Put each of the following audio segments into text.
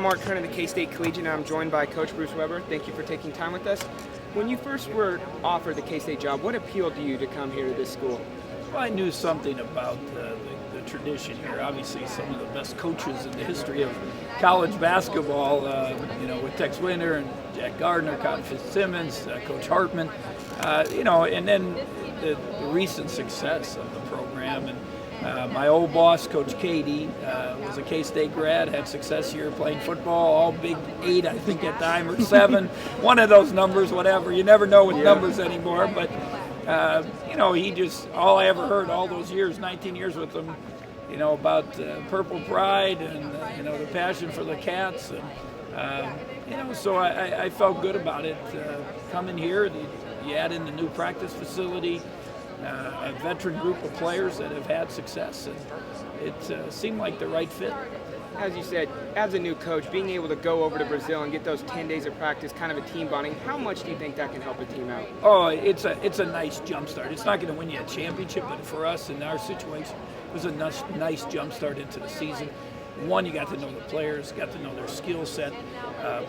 Mark Kern of the K-State Collegian, and I'm joined by Coach Bruce Weber. Thank you for taking time with us. When you first were offered the K-State job, what appealed to you to come here to this school? Well, I knew something about the tradition here. Obviously, some of the best coaches in the history of college basketball, with Tex Winter and Jack Gardner, Coach Fitzsimmons, Coach Hartman, and then the recent success of the program. And my old boss, Coach Katie, was a K-State grad, had success here playing football, all Big 8, I think, at time, or 7, one of those numbers, whatever. You never know with numbers anymore, but he just, all I ever heard all those years, 19 years with him, about Purple Pride and, the passion for the Cats. And, so I felt good about it. Coming here, you add in the new practice facility, a veteran group of players that have had success, and it seemed like the right fit. As you said, as a new coach, being able to go over to Brazil and get those 10 days of practice, kind of a team bonding, how much do you think that can help a team out? Oh, it's a nice jump start. It's not going to win you a championship, but for us in our situation, it was a nice jump start into the season. One, you got to know the players, got to know their skill set,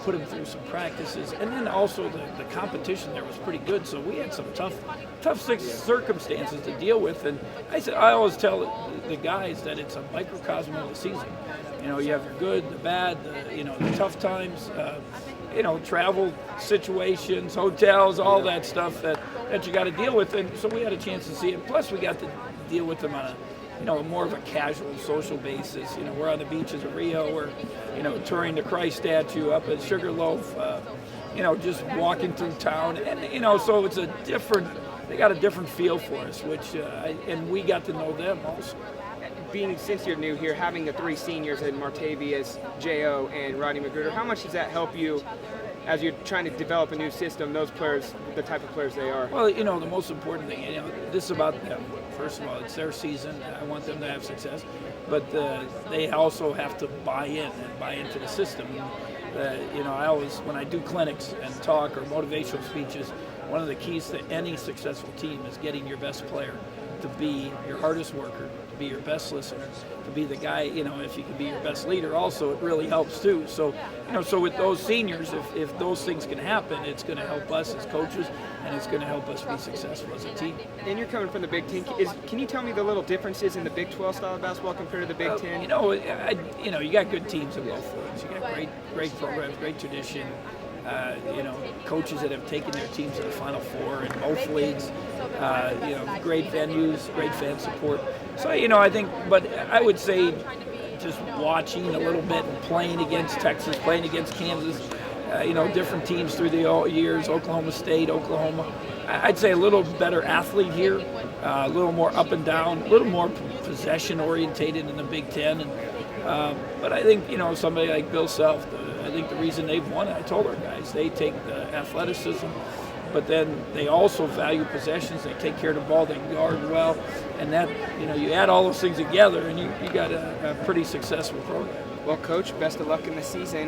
put them through some practices, and then also the competition there was pretty good. So we had some tough circumstances to deal with. And I always tell the guys that it's a microcosm of the season. You have the good, the bad, the tough times, travel situations, hotels, all that stuff that you got to deal with. And so we had a chance to see it. Plus, we got to deal with them on more of a casual, social basis. We're on the beaches of Rio. We're, touring the Christ statue up at Sugarloaf. Just walking through town, and so it's they got a different feel for us, which and we got to know them also. Since you're new here, having the 3 seniors in Martavius, J.O., and Rodney Magruder, how much does that help you as you're trying to develop a new system, those players, the type of players they are? Well, the most important thing, this is about them. First of all, it's their season. I want them to have success. But they also have to buy into the system. I always, when I do clinics and talk or motivational speeches, one of the keys to any successful team is getting your best player to be your hardest worker, to be your best listener, to be the guy, if you can be your best leader also, it really helps too. So, so with those seniors, if those things can happen, it's going to help us as coaches, and it's going to help us be successful as a team. And you're coming from the Big Ten. Can you tell me the little differences in the Big 12 style of basketball compared to the Big Ten? You got good teams in both leagues. You got great programs, great tradition. Coaches that have taken their teams to the Final Four in both leagues, great venues, great fan support. So, I think, but I would say just watching a little bit and playing against Texas, playing against Kansas, different teams through the years, Oklahoma State, Oklahoma. I'd say a little better athlete here, a little more up and down, a little more possession orientated in the Big Ten. But I think, somebody like Bill Self, I think the reason they've won it, I told our guys, they take the athleticism, but then they also value possessions. They take care of the ball, they guard well, and that, you add all those things together, and you got a pretty successful program. Well, Coach, best of luck in the season.